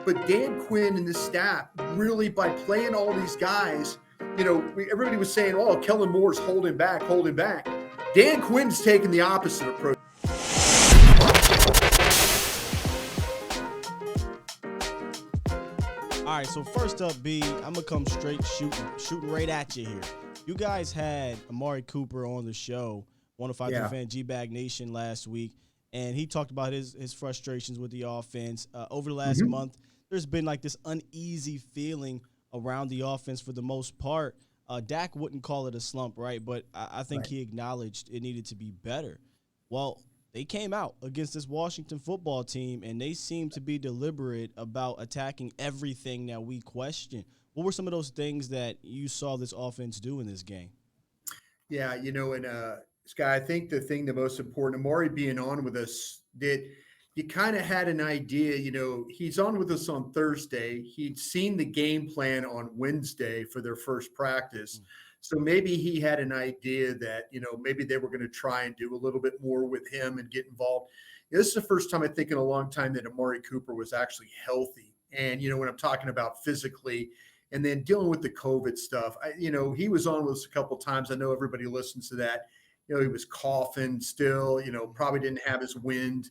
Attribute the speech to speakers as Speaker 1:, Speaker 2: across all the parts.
Speaker 1: But Dan Quinn and the staff really, by playing all these guys, everybody was saying, "Oh, Kellen Moore's holding back, holding back." Dan Quinn's taking the opposite approach.
Speaker 2: All right, so first up, B, I'm gonna come straight shooting right at you here. You guys had Amari Cooper on the show, 105 Fan G-Bag Nation last week, and he talked about his frustrations with the offense. Over the last month, there's been like this uneasy feeling around the offense for the most part. Dak wouldn't call it a slump, right? But I think he acknowledged it needed to be better. Well, they came out against this Washington football team, and they seemed to be deliberate about attacking everything that we question. What were some of those things that you saw this offense do in this game?
Speaker 1: Yeah, Sky, I think the most important, Amari being on with us, that you kind of had an idea, he's on with us on Thursday. He'd seen the game plan on Wednesday for their first practice. So maybe he had an idea that, maybe they were going to try and do a little bit more with him and get involved. This is the first time I think in a long time that Amari Cooper was actually healthy. And, when I'm talking about physically and then dealing with the COVID stuff, he was on with us a couple of times. I know everybody listens to that. He was coughing still, probably didn't have his wind,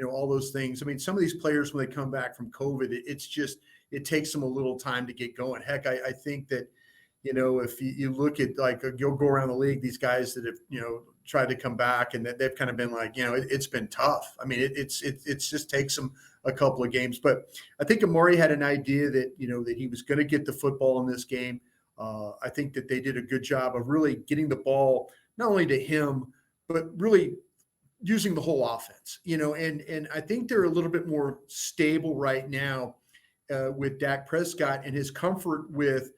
Speaker 1: all those things. I mean, some of these players, when they come back from COVID, it takes them a little time to get going. Heck, I think that, if you look at you'll go around the league, these guys that have, tried to come back and that they've kind of been like, it's been tough. I mean, it's just takes them a couple of games, but I think Amari had an idea that, that he was going to get the football in this game. I think that they did a good job of really getting the ball, not only to him, but really using the whole offense, and I think they're a little bit more stable right now with Dak Prescott and his comfort with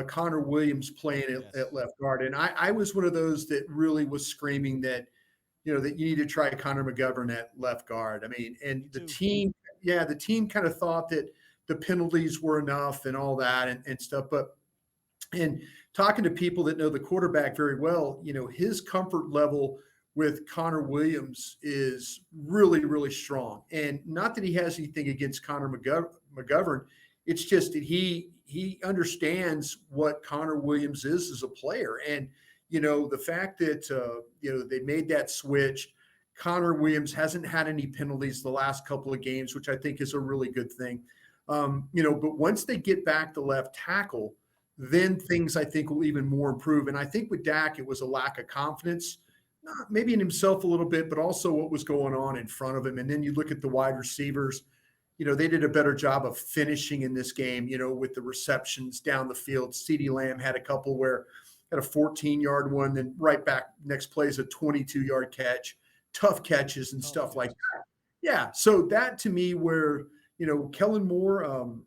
Speaker 1: Connor Williams playing at left guard. And I was one of those that really was screaming that, that you need to try Connor McGovern at left guard. I mean, and the team kind of thought that the penalties were enough and all that and stuff. And talking to people that know the quarterback very well, his comfort level with Connor Williams is really, really strong. And not that he has anything against Connor McGovern. It's just that he understands what Connor Williams is as a player. And, the fact that, they made that switch, Connor Williams hasn't had any penalties the last couple of games, which I think is a really good thing. But once they get back to left tackle, then things I think will even more improve. And I think with Dak, it was a lack of confidence, maybe in himself a little bit, but also what was going on in front of him. And then you look at the wide receivers, they did a better job of finishing in this game, with the receptions down the field. CeeDee Lamb had a couple where had a 14-yard one, then right back next play is a 22-yard catch, tough catches and stuff like that. Yeah. So that to me where, Kellen Moore,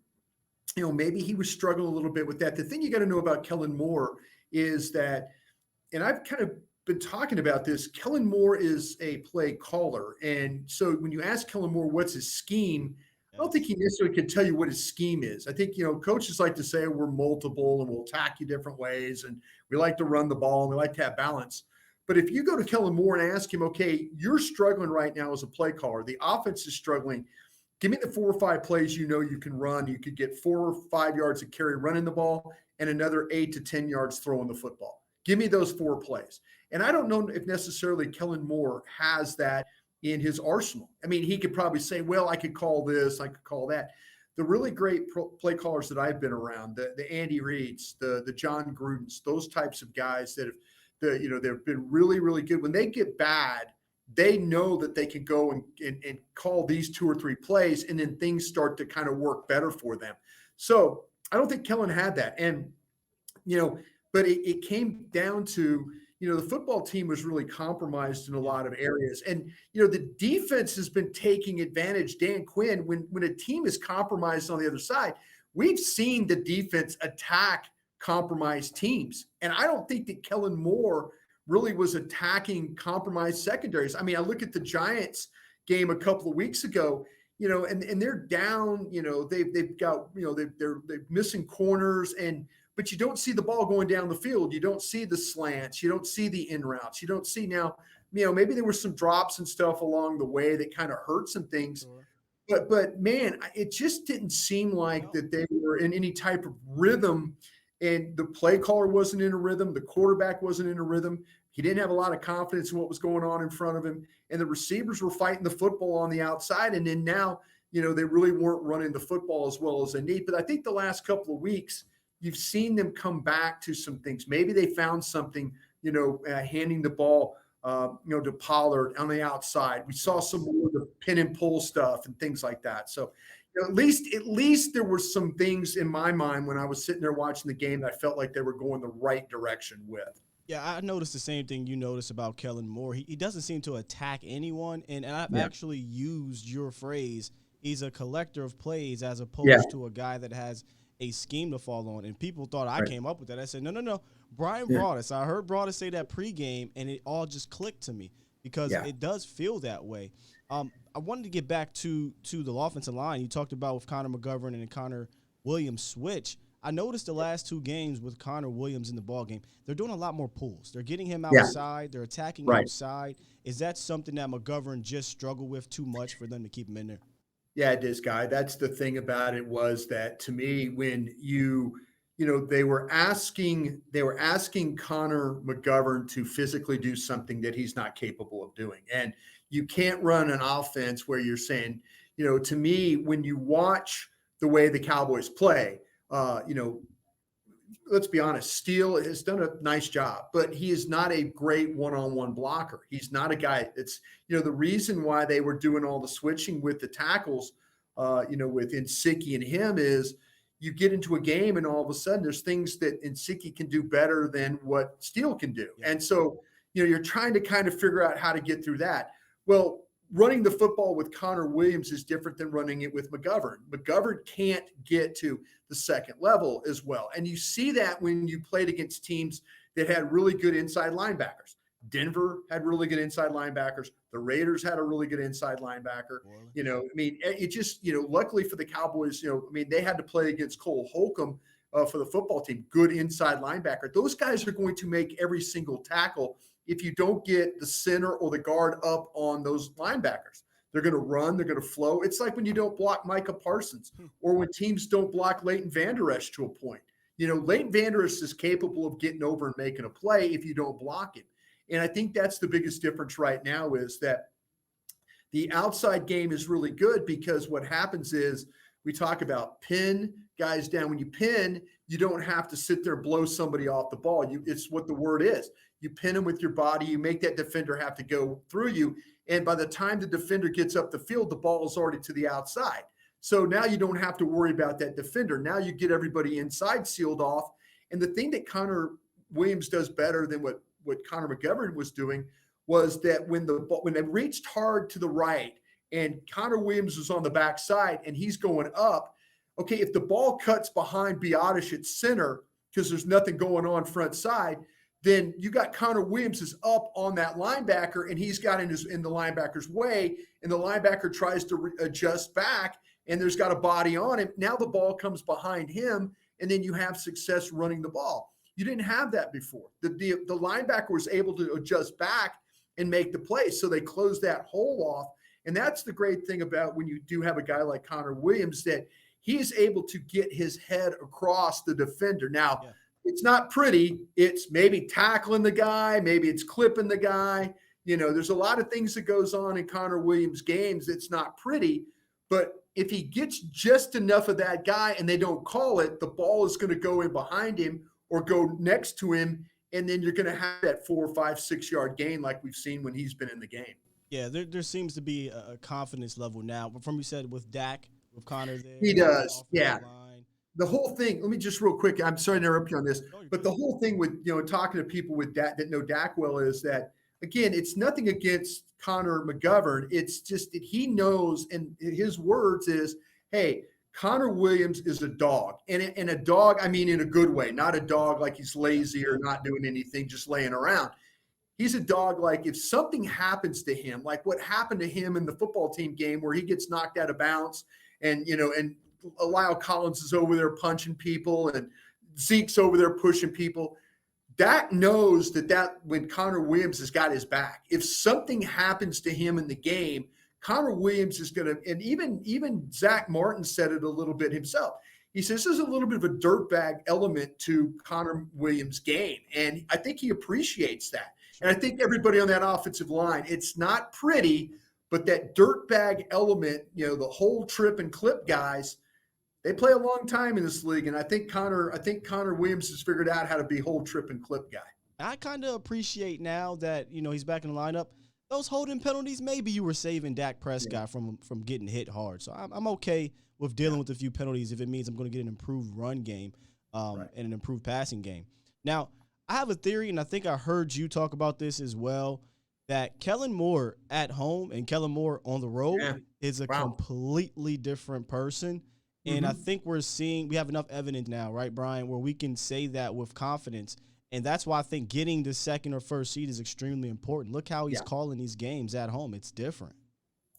Speaker 1: maybe he was struggling a little bit with that. The thing you got to know about Kellen Moore is that, and I've kind of been talking about this, Kellen Moore is a play caller. And so when you ask Kellen Moore, what's his scheme, I don't think he necessarily can tell you what his scheme is. I think, coaches like to say we're multiple and we'll attack you different ways. And we like to run the ball and we like to have balance. But if you go to Kellen Moore and ask him, okay, you're struggling right now as a play caller. The offense is struggling. Give me the 4 or 5 plays you can run. You could get 4 or 5 yards of carry running the ball and another 8 to 10 yards throwing the football. Give me those 4 plays. And I don't know if necessarily Kellen Moore has that in his arsenal. I mean, he could probably say, well, I could call this, I could call that. The really great play callers that I've been around, the Andy Reeds, the John Grudens, those types of guys that have, they've been really, really good. When they get bad, they know that they can go and call these 2 or 3 plays, and then things start to kind of work better for them. So I don't think Kellen had that. And, but it came down to, the football team was really compromised in a lot of areas. And, the defense has been taking advantage. Dan Quinn, when a team is compromised on the other side, we've seen the defense attack compromised teams. And I don't think that Kellen Moore really was attacking compromised secondaries. I mean, I look at the Giants game a couple of weeks ago, and they're down, they've got, they're missing corners but you don't see the ball going down the field. You don't see the slants. You don't see the in routes. You don't see now, maybe there were some drops and stuff along the way that kind of hurt some things. Sure. But man, it just didn't seem like that they were in any type of rhythm, and the play caller wasn't in a rhythm. The quarterback wasn't in a rhythm. He didn't have a lot of confidence in what was going on in front of him, and the receivers were fighting the football on the outside. And then now, they really weren't running the football as well as they need. But I think the last couple of weeks, you've seen them come back to some things. Maybe they found something, handing the ball to Pollard on the outside. We saw some more of the pin and pull stuff and things like that. So, at least there were some things in my mind when I was sitting there watching the game that I felt like they were going the right direction with.
Speaker 2: Yeah, I noticed the same thing you noticed about Kellen Moore. He doesn't seem to attack anyone, and I've actually used your phrase. He's a collector of plays as opposed to a guy that has a scheme to fall on. And people thought I came up with that. I said, no. Bryan Broaddus. I heard Broaddus say that pregame, and it all just clicked to me because it does feel that way. I wanted to get back to the offensive line. You talked about with Connor McGovern and Connor Williams switch. I noticed the last two games with Connor Williams in the ballgame, they're doing a lot more pulls. They're getting him outside. They're attacking outside. Is that something that McGovern just struggled with too much for them to keep him in there?
Speaker 1: Yeah, it is, Guy. That's the thing about it was that to me, when they were asking Connor McGovern to physically do something that he's not capable of doing. And you can't run an offense where you're saying, to me, when you watch the way the Cowboys play, let's be honest, Steele has done a nice job, but he is not a great one-on-one blocker. He's not a guy that's, the reason why they were doing all the switching with the tackles, with Nziki and him is you get into a game and all of a sudden there's things that Nziki can do better than what Steele can do. And so, you're trying to kind of figure out how to get through that. Well, running the football with Connor Williams is different than running it with McGovern. McGovern can't get to the second level as well. And you see that when you played against teams that had really good inside linebackers. Denver had really good inside linebackers. The Raiders had a really good inside linebacker. It just, luckily for the Cowboys, they had to play against Cole Holcomb for the football team, good inside linebacker. Those guys are going to make every single tackle if you don't get the center or the guard up on those linebackers. They're going to run. They're going to flow. It's like when you don't block Micah Parsons or when teams don't block Leighton Vander Esch to a point. Leighton Vander Esch is capable of getting over and making a play if you don't block him. And I think that's the biggest difference right now is that the outside game is really good because what happens is we talk about pin guys down. When you pin, you don't have to sit there and blow somebody off the ball. It's what the word is. You pin them with your body. You make that defender have to go through you. And by the time the defender gets up the field, the ball is already to the outside. So now you don't have to worry about that defender. Now you get everybody inside sealed off. And the thing that Connor Williams does better than what Connor McGovern was doing was that when they reached hard to the right and Connor Williams was on the backside and he's going up, okay, if the ball cuts behind Broaddus at center because there's nothing going on front side, then you got Connor Williams is up on that linebacker and he's got in the linebacker's way and the linebacker tries to adjust back and there's got a body on him. Now the ball comes behind him and then you have success running the ball. You didn't have that before. The linebacker was able to adjust back and make the play. So they closed that hole off. And that's the great thing about when you do have a guy like Connor Williams, that he is able to get his head across the defender. Now, It's not pretty. It's maybe tackling the guy. Maybe it's clipping the guy. There's a lot of things that goes on in Connor Williams games that's not pretty. But if he gets just enough of that guy and they don't call it, the ball is going to go in behind him or go next to him, and then you're going to have that 4, 5, 6 yard gain like we've seen when he's been in the game.
Speaker 2: Yeah, there seems to be a confidence level now. But from you said with Dak, with Connor there.
Speaker 1: He does, yeah. The whole thing, let me just real quick, I'm sorry to interrupt you on this, but the whole thing with, talking to people with Dak that know Dak well is that, again, it's nothing against Connor McGovern. It's just that he knows, and his words is, hey, Connor Williams is a dog. And a dog, I mean in a good way, not a dog like he's lazy or not doing anything, just laying around. He's a dog like if something happens to him, like what happened to him in the football team game where he gets knocked out of bounds and Lyle Collins is over there punching people and Zeke's over there pushing people. Dak knows that when Connor Williams has got his back, if something happens to him in the game, Connor Williams is going to, and even Zach Martin said it a little bit himself. He says there's a little bit of a dirtbag element to Connor Williams' game, and I think he appreciates that. And I think everybody on that offensive line, it's not pretty, but that dirtbag element, the whole trip and clip guys, they play a long time in this league, and I think Connor Williams has figured out how to be whole trip and clip guy.
Speaker 2: I kind of appreciate now that he's back in the lineup. Those holding penalties, maybe you were saving Dak Prescott from getting hit hard. So I'm okay with dealing with a few penalties if it means I'm going to get an improved run game and an improved passing game. Now, I have a theory, and I think I heard you talk about this as well, that Kellen Moore at home and Kellen Moore on the road is a completely different person. And I think we have enough evidence now, right, Bryan, where we can say that with confidence. And that's why I think getting the second or first seed is extremely important. Look how he's calling these games at home. It's different.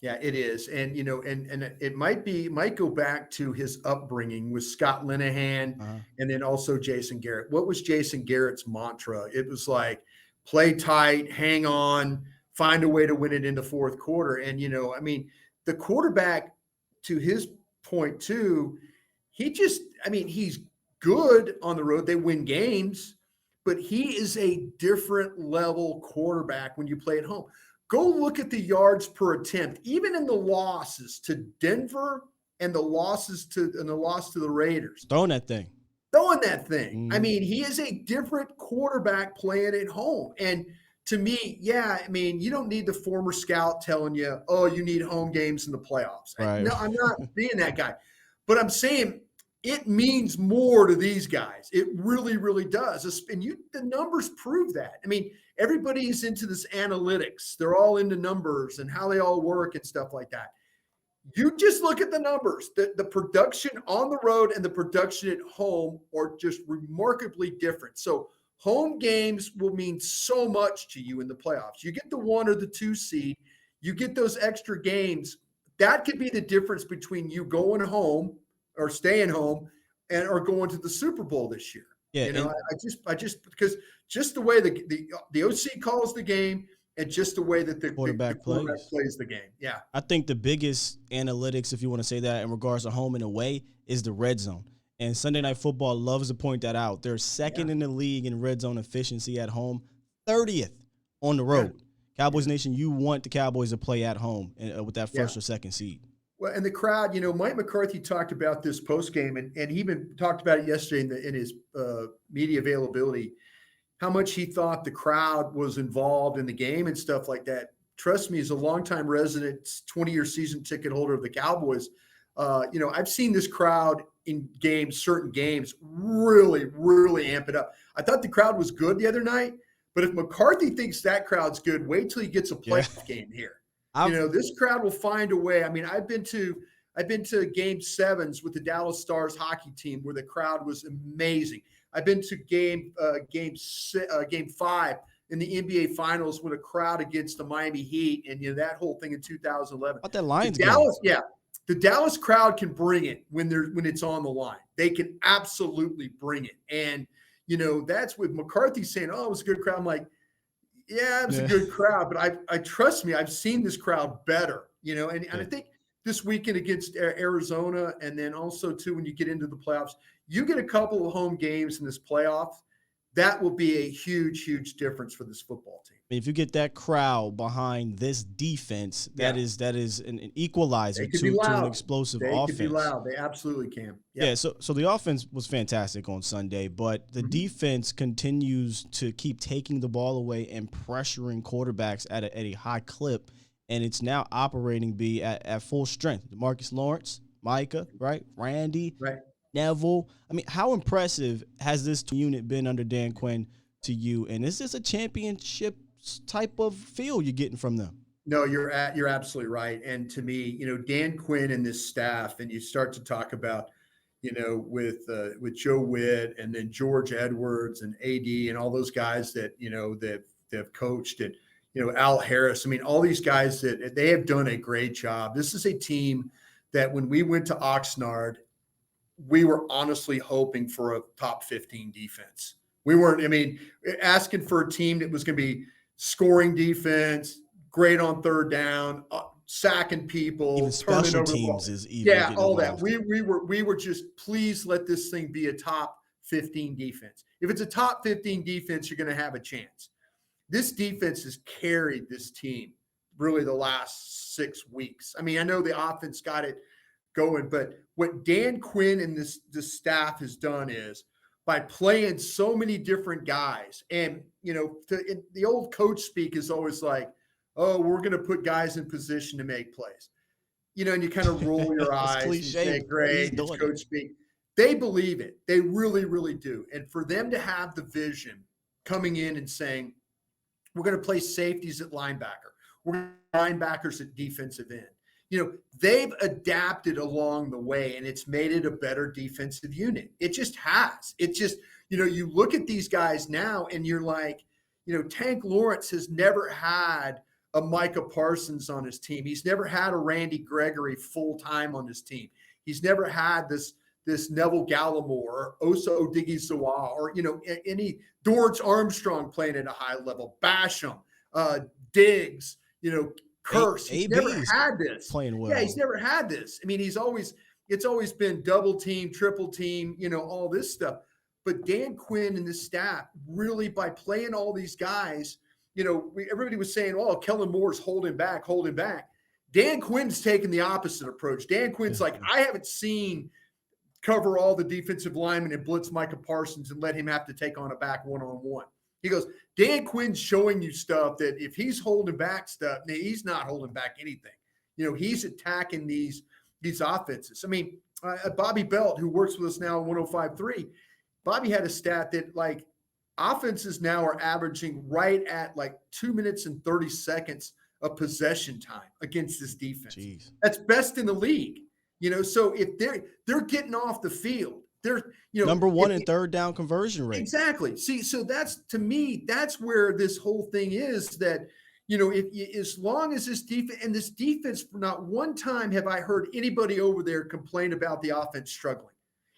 Speaker 1: Yeah, it is. And, and it might go back to his upbringing with Scott Linehan and then also Jason Garrett. What was Jason Garrett's mantra? It was like, play tight, hang on, find a way to win it in the fourth quarter. And, the quarterback, to his point too, he's good on the road. They win games, but he is a different level quarterback when you play at home. Go look at the yards per attempt, even in the losses to Denver and the loss to the Raiders.
Speaker 2: Throwing that thing.
Speaker 1: He is a different quarterback playing at home. And to me, you don't need the former scout telling you, oh, you need home games in the playoffs.
Speaker 2: Right.
Speaker 1: No, I'm not being that guy. But I'm saying it means more to these guys. It really, really does. And the numbers prove that. Everybody's into this analytics. They're all into numbers and how they all work and stuff like that. You just look at the numbers. The production on the road and the production at home are just remarkably different. So home games will mean so much to you in the playoffs. You get the 1 or the 2 seed, you get those extra games. That could be the difference between you going home or staying home or going to the Super Bowl this year.
Speaker 2: Yeah,
Speaker 1: I just because just the way the OC calls the game and just the way that the quarterback plays the game. Yeah.
Speaker 2: I think the biggest analytics, if you want to say that, in regards to home and away is the red zone. And Sunday Night Football loves to point that out. They're second in the league in red zone efficiency at home, 30th on the road. Cowboys Nation, you want the Cowboys to play at home with that first or second seed.
Speaker 1: Well, and the crowd, Mike McCarthy talked about this postgame, and he even talked about it yesterday in his media availability, how much he thought the crowd was involved in the game and stuff like that. Trust me, as a longtime resident, 20-year season ticket holder of the Cowboys, I've seen this crowd in certain games, really, really amp it up. I thought the crowd was good the other night, but if McCarthy thinks that crowd's good, wait till he gets a playoff game here. This crowd will find a way. I've been to game 7s with the Dallas Stars hockey team where the crowd was amazing. I've been to game 5 in the NBA Finals with a crowd against the Miami Heat, and that whole thing in 2011.
Speaker 2: What that Lions
Speaker 1: Dallas, the Dallas crowd can bring it when it's on the line. They can absolutely bring it, and that's with McCarthy saying, "Oh, it was a good crowd." I'm like, yeah, it was a good crowd, but I trust me, I've seen this crowd better, and I think this weekend against Arizona, and then also too, when you get into the playoffs, you get a couple of home games in this playoff, that will be a huge, huge difference for this football team.
Speaker 2: If you get that crowd behind this defense, that is an equalizer to an explosive offense.
Speaker 1: They can be loud. They absolutely can.
Speaker 2: Yeah. So the offense was fantastic on Sunday, but the defense continues to keep taking the ball away and pressuring quarterbacks at a high clip, and it's now operating at full strength. DeMarcus Lawrence, Micah, right? Randy,
Speaker 1: right?
Speaker 2: Neville. How impressive has this unit been under Dan Quinn to you? And is this a championship type of feel you're getting from them?
Speaker 1: No, you're absolutely right. And to me, Dan Quinn and this staff, and you start to talk about, with Joe Witt and then George Edwards and AD and all those guys that have coached, and Al Harris. All these guys that they have done a great job. This is a team that when we went to Oxnard, we were honestly hoping for a top 15 defense. We weren't, asking for a team that was going to be scoring defense, great on third down, sacking people,
Speaker 2: Even
Speaker 1: turning
Speaker 2: special
Speaker 1: over the ball.
Speaker 2: teams is even
Speaker 1: Yeah,
Speaker 2: getting
Speaker 1: all that.
Speaker 2: involved.
Speaker 1: We were just, please let this thing be a top 15 defense. If it's a top 15 defense, you're going to have a chance. This defense has carried this team really the last 6 weeks. I mean, I know the offense got it going, but what Dan Quinn and this staff has done is by playing so many different guys, and the old coach speak is always like, oh, we're going to put guys in position to make plays. And you kind of roll your
Speaker 2: It's
Speaker 1: eyes and
Speaker 2: cliche,
Speaker 1: say,
Speaker 2: but he's
Speaker 1: great, it's
Speaker 2: doing
Speaker 1: coach
Speaker 2: it.
Speaker 1: speak. They believe it. They really, really do. And for them to have the vision coming in and saying, we're going to play safeties at linebacker, we're going to linebackers at defensive end. They've adapted along the way, and it's made it a better defensive unit. It just has. It just, you look at these guys now and you're like, Tank Lawrence has never had a Micah Parsons on his team. He's never had a Randy Gregory full-time on his team. He's never had this Neville Gallimore or Osa Odighizuwa or, any Dorrance Armstrong playing at a high level, Basham, Diggs, Curse. He's never had this.
Speaker 2: Playing well.
Speaker 1: Yeah, he's never had this. I mean, it's always been double team, triple team, all this stuff. But Dan Quinn and the staff really, by playing all these guys, everybody was saying, oh, Kellen Moore's holding back. Dan Quinn's taking the opposite approach. Dan Quinn's like, I haven't seen cover all the defensive linemen and blitz Micah Parsons and let him have to take on a back one-on-one. He goes, Dan Quinn's showing you stuff that if he's holding back stuff, he's not holding back anything. He's attacking these offenses. I mean, Bobby Belt, who works with us now at 105.3, Bobby had a stat that offenses now are averaging right at 2 minutes and 30 seconds of possession time against this defense.
Speaker 2: Jeez.
Speaker 1: That's best in the league. So if they're getting off the field, they're
Speaker 2: number one in third down conversion rate.
Speaker 1: Exactly. See, so that's, to me, that's where this whole thing is, that as long as this defense, not one time have I heard anybody over there complain about the offense struggling.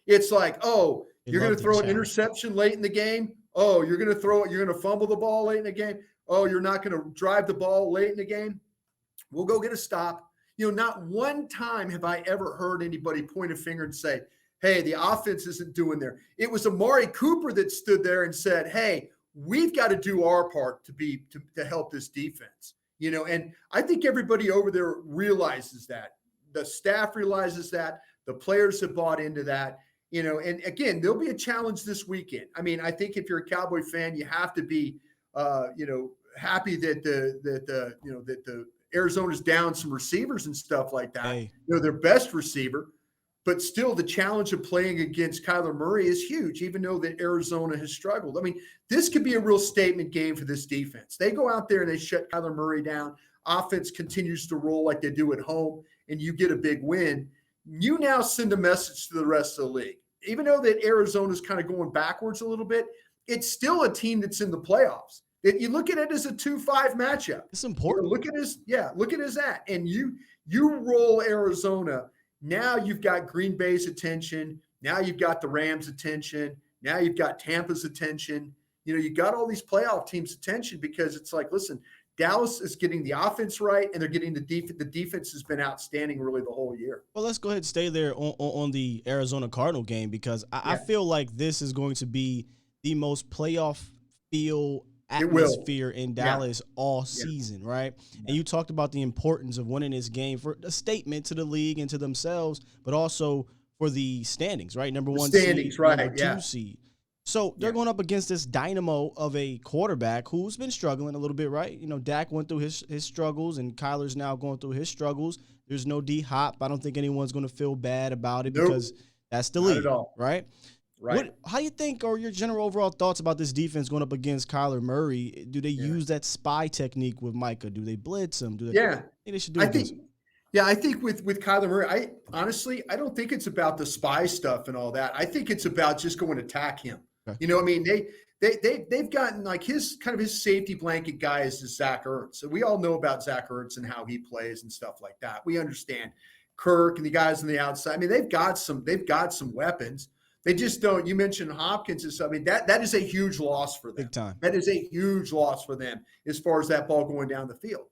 Speaker 1: It's like, oh, you're going to throw an interception late in the game. Oh, you're going to fumble the ball late in the game. Oh, you're not going to drive the ball late in the game. We'll go get a stop. Not one time have I ever heard anybody point a finger and say, hey, the offense isn't doing there. It was Amari Cooper that stood there and said, hey, we've got to do our part to help this defense. And I think everybody over there realizes that. The staff realizes that. The players have bought into that. And again, there'll be a challenge this weekend. I mean, I think if you're a Cowboy fan, you have to be, happy that the Arizona's down some receivers and stuff like that.
Speaker 2: Hey.
Speaker 1: Their best receiver, but still the challenge of playing against Kyler Murray is huge, even though that Arizona has struggled. I mean, this could be a real statement game for this defense. They go out there and they shut Kyler Murray down. Offense continues to roll like they do at home, and you get a big win. You now send a message to the rest of the league. Even though that Arizona's kind of going backwards a little bit, it's still a team that's in the playoffs. You look at it as a 2-5 matchup.
Speaker 2: It's important.
Speaker 1: Look at his at. And you roll Arizona. Now you've got Green Bay's attention. Now you've got the Rams' attention. Now you've got Tampa's attention. You got all these playoff teams' attention, because it's like, listen, Dallas is getting the offense right, and they're getting the defense. The defense has been outstanding really the whole year.
Speaker 2: Well, let's go ahead and stay there on the Arizona Cardinal game, because I feel like this is going to be the most playoff feel atmosphere in Dallas all season, right? Yeah. And you talked about the importance of winning this game for a statement to the league and to themselves, but also for the standings, right? Number one
Speaker 1: standings,
Speaker 2: seed,
Speaker 1: right?
Speaker 2: Number two seed. So they're going up against this dynamo of a quarterback who's been struggling a little bit, right? Dak went through his struggles, and Kyler's now going through his struggles. There's no D-Hop. I don't think anyone's going to feel bad about it because that's the league, right?
Speaker 1: Right.
Speaker 2: How do you think, or your general overall thoughts about this defense going up agaast Kyler Murray? Do they use that spy technique with Micah? Do they blitz him? I think they should do it.
Speaker 1: I think with Kyler Murray, I don't think it's about the spy stuff and all that. I think it's about just going to attack him. Okay. I mean, they've gotten his safety blanket guy is Zach Ertz. So we all know about Zach Ertz and how he plays and stuff like that. We understand Kirk and the guys on the outside. I mean, they've got some weapons. They just don't. You mentioned Hopkins and stuff. I mean, that is a huge loss for them.
Speaker 2: Big time.
Speaker 1: That is a huge loss for them as far as that ball going down the field.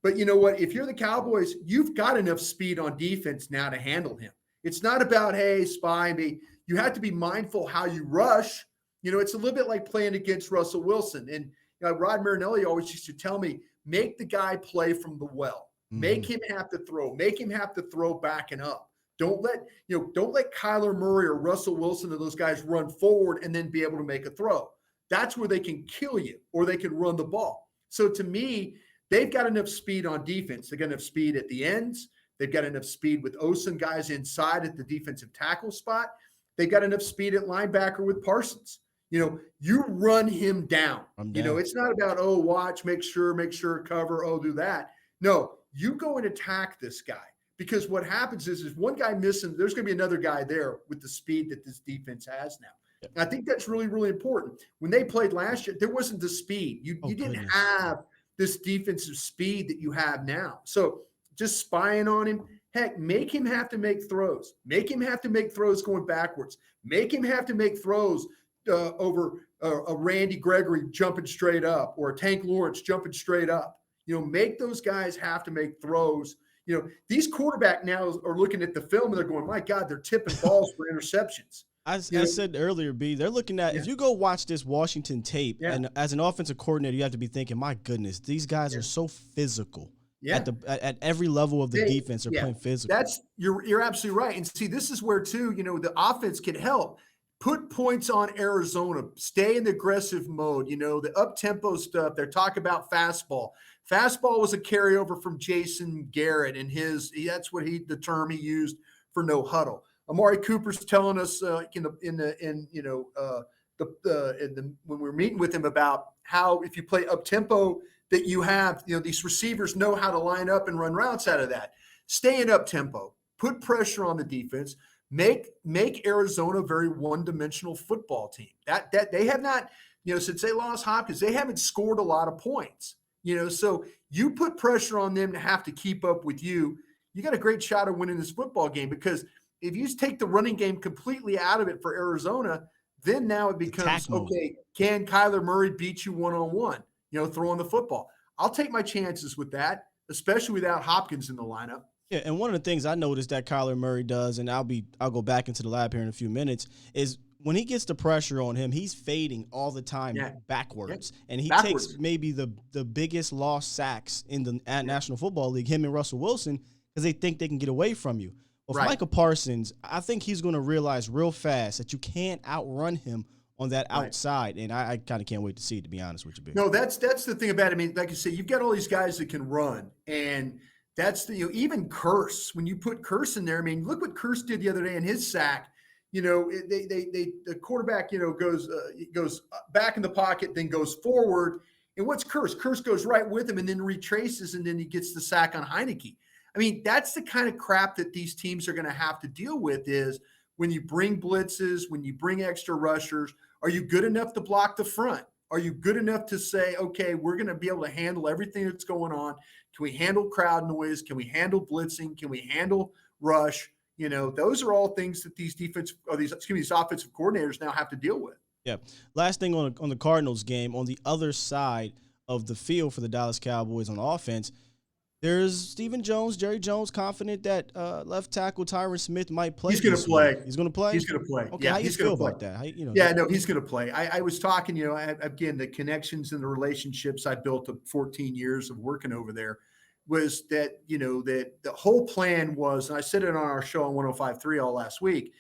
Speaker 1: But you know what? If you're the Cowboys, you've got enough speed on defense now to handle him. It's not about, hey, spy me. You have to be mindful how you rush. It's a little bit like playing against Russell Wilson. And Rod Marinelli always used to tell me, make the guy play from the well. Make him have to throw. Make him have to throw backing up. Don't let Kyler Murray or Russell Wilson or those guys run forward and then be able to make a throw. That's where they can kill you, or they can run the ball. So to me, they've got enough speed on defense. They've got enough speed at the ends. They've got enough speed with Osen guys inside at the defensive tackle spot. They've got enough speed at linebacker with Parsons. You run him down. It's not about, watch, make sure, cover, do that. No, you go and attack this guy, because what happens is one guy missing, there's going to be another guy there with the speed that this defense has now. And I think that's really, really important. When they played last year, there wasn't the speed. You didn't have this defensive speed that you have now. So just spying on him, heck, make him have to make throws. Make him have to make throws going backwards. Make him have to make throws over a Randy Gregory jumping straight up, or a Tank Lawrence jumping straight up. Make those guys have to make throws. These quarterback now are looking at the film and they're going, my God, they're tipping balls for interceptions.
Speaker 2: I said earlier, B, they're looking at, if you go watch this Washington tape, and as an offensive coordinator, you have to be thinking, my goodness, these guys are so physical. At every level of the defense, they're playing physical.
Speaker 1: You're absolutely right. And see, this is where too, the offense can help. Put points on Arizona. Stay in the aggressive mode. The up-tempo stuff. They're talking about fastball. Fastball was a carryover from Jason Garrett, and that's what the term he used for no huddle. Amari Cooper's telling us when we're meeting with him about how if you play up tempo, that you have these receivers know how to line up and run routes out of that. Stay in up tempo, put pressure on the defense, make Arizona a very one-dimensional football team. That they have not, since they lost Hopkins, they haven't scored a lot of points. So you put pressure on them to have to keep up with you. You got a great shot of winning this football game, because if you take the running game completely out of it for Arizona, then now it becomes, okay, can Kyler Murray beat you one-on-one, throwing the football? I'll take my chances with that, especially without Hopkins in the lineup.
Speaker 2: Yeah, and one of the things I noticed that Kyler Murray does, and I'll go back into the lab here in a few minutes, is when he gets the pressure on him, he's fading all the time backwards. And he takes maybe the biggest lost sacks in the National Football League, him and Russell Wilson, because they think they can get away from you. Well, for Micah Parsons, I think he's going to realize real fast that you can't outrun him on that outside, and I kind of can't wait to see it, to be honest with you, Big.
Speaker 1: No, that's the thing about it. I mean, like I say, you've got all these guys that can run, and that's even Curse. When you put Curse in there, I mean, look what Curse did the other day in his sack. The quarterback, goes back in the pocket, then goes forward, and what's Curse? Curse goes right with him and then retraces, and then he gets the sack on Heineke. I mean, that's the kind of crap that these teams are going to have to deal with, is when you bring blitzes, when you bring extra rushers, are you good enough to block the front? Are you good enough to say, okay, we're going to be able to handle everything that's going on? Can we handle crowd noise? Can we handle blitzing? Can we handle rush? Those are all things that these offensive coordinators now have to deal with.
Speaker 2: Yeah. Last thing on the Cardinals game, on the other side of the field for the Dallas Cowboys on offense, there's Stephen Jones, Jerry Jones, confident that left tackle Tyron Smith might play.
Speaker 1: He's going to play.
Speaker 2: He's going to play?
Speaker 1: He's going to play.
Speaker 2: Okay, how you feel about that?
Speaker 1: He's going to play. I was talking, again, the connections and the relationships I built up 14 years of working over there was that, that the whole plan was, and I said it on our show on 105.3 all last week,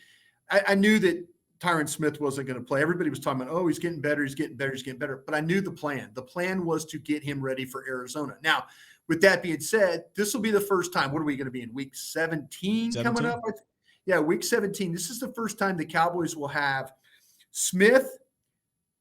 Speaker 1: I knew that Tyron Smith wasn't going to play. Everybody was talking about, he's getting better, he's getting better. But I knew the plan. The plan was to get him ready for Arizona. Now, with that being said, this will be the first time. What are we going to be in week 17 coming up? Yeah, week 17. This is the first time the Cowboys will have Smith,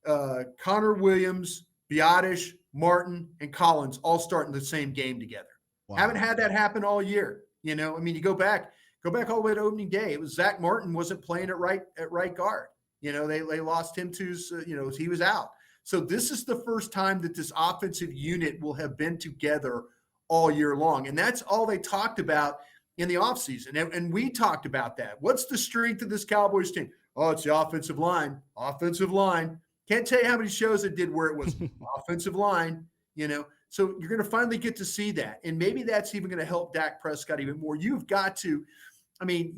Speaker 1: Connor Williams, Broaddus, Martin, and Collins all starting the same game together. Wow. Haven't had that happen all year. You go back all the way to opening day. It was Zach Martin wasn't playing at right guard. They lost him to, he was out. So this is the first time that this offensive unit will have been together all year long. And that's all they talked about in the offseason. And we talked about that. What's the strength of this Cowboys team? Oh, it's the offensive line. Offensive line. Can't tell you how many shows it did where it was offensive line, So you're going to finally get to see that. And maybe that's even going to help Dak Prescott even more. You've got to, I mean,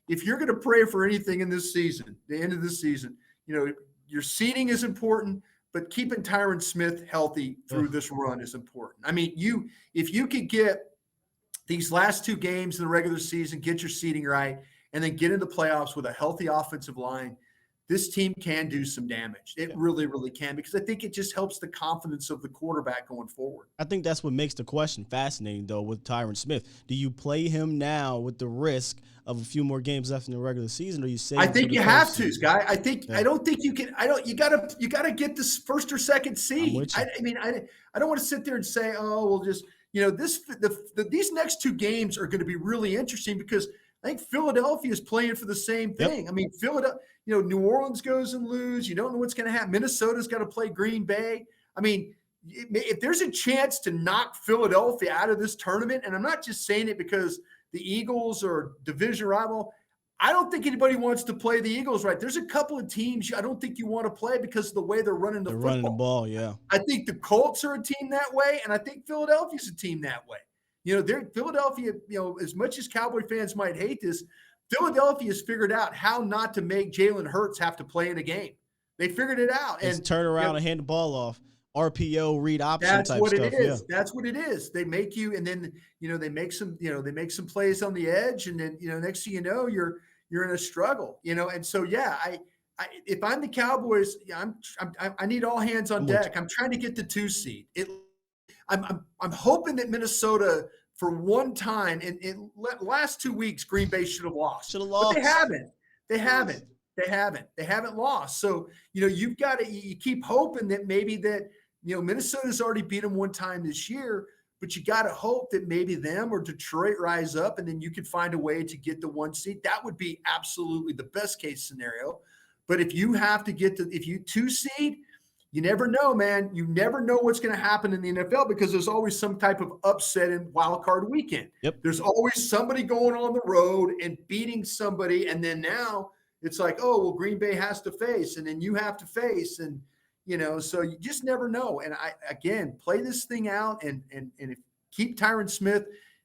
Speaker 1: if you're going to pray for anything in this season, the end of this season, your seeding is important, but keeping Tyron Smith healthy through this run is important. I mean, if you could get these last 2 games in the regular season, get your seeding right, and then get into the playoffs with a healthy offensive line, this team can do some damage. It really, really can, because I think it just helps the confidence of the quarterback going forward.
Speaker 2: I think that's what makes the question fascinating, though, with Tyron Smith. Do you play him now with the risk of a few more games left in the regular season, or you say?
Speaker 1: I think you have to, Guy. I don't think you can. You gotta get this first or second seed. I don't want to sit there and say, oh, we'll just these next 2 games are going to be really interesting, because I think Philadelphia is playing for the same thing.
Speaker 2: Yep.
Speaker 1: I mean, Philadelphia, New Orleans goes and lose. You don't know what's going to happen. Minnesota's got to play Green Bay. I mean, if there's a chance to knock Philadelphia out of this tournament, and I'm not just saying it because the Eagles are division rival, I don't think anybody wants to play the Eagles, right? There's a couple of teams I don't think you want to play because of the way they're running the football.
Speaker 2: Running the ball, yeah.
Speaker 1: I think the Colts are a team that way, and I think Philadelphia's a team that way. Philadelphia, as much as Cowboy fans might hate this, Philadelphia has figured out how not to make Jalen Hurts have to play in a game. They figured it out.
Speaker 2: And turn around and hand the ball off. RPO, read option
Speaker 1: that's
Speaker 2: type
Speaker 1: what
Speaker 2: stuff.
Speaker 1: It is.
Speaker 2: Yeah.
Speaker 1: That's what it is. They make you, and then they make some plays on the edge, and then next thing you know, you're in a struggle. And so I if I'm the Cowboys, I need all hands on deck. I'm trying to get the 2 seed. I'm hoping that Minnesota, for one time in last 2 weeks, Green Bay should have lost. But they haven't. They haven't lost. So, you've got to, you keep hoping that maybe that, Minnesota's already beat them one time this year, but you got to hope that maybe them or Detroit rise up, and then you could find a way to get the 1 seed. That would be absolutely the best case scenario. But if you have to if you 2 seed, you never know, man. You never know what's going to happen in the NFL, because there's always some type of upset in wild card weekend.
Speaker 2: Yep.
Speaker 1: There's always somebody going on the road and beating somebody. And then now it's like, oh, well, Green Bay has to face, and then you have to face. And, so you just never know. And again, play this thing out and keep Tyron Smith,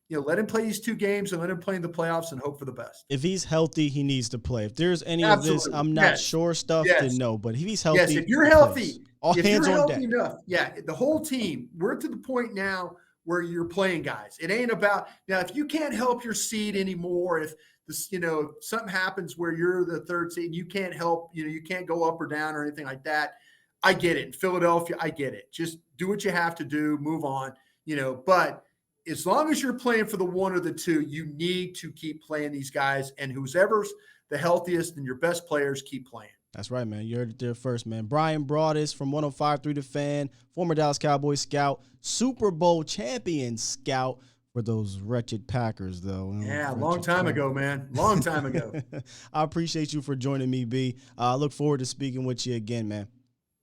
Speaker 1: let him play these 2 games and let him play in the playoffs and hope for the best.
Speaker 2: If he's healthy, he needs to play. If there's any of this, I'm not sure stuff, then no. But if he's healthy,
Speaker 1: if you're healthy,
Speaker 2: all hands on deck.
Speaker 1: Enough, the whole team. We're to the point now where you're playing guys. It ain't about now. If you can't help your seed anymore, if this, something happens where you're the 3rd seed, and you can't help, you can't go up or down or anything like that. I get it. In Philadelphia, I get it. Just do what you have to do, move on. But as long as you're playing for the 1 or the 2, you need to keep playing these guys, and whoever's the healthiest and your best players keep playing.
Speaker 2: That's right, man. You heard it there first, man. Bryan Broaddus from 105.3 The Fan, former Dallas Cowboys scout, Super Bowl champion scout for those wretched Packers, though.
Speaker 1: Yeah, long time ago, man. Long time ago.
Speaker 2: I appreciate you for joining me, B. I look forward to speaking with you again, man.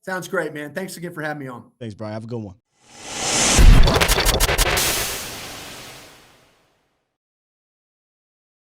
Speaker 1: Sounds great, man. Thanks again for having me on.
Speaker 2: Thanks, Bryan. Have a good one.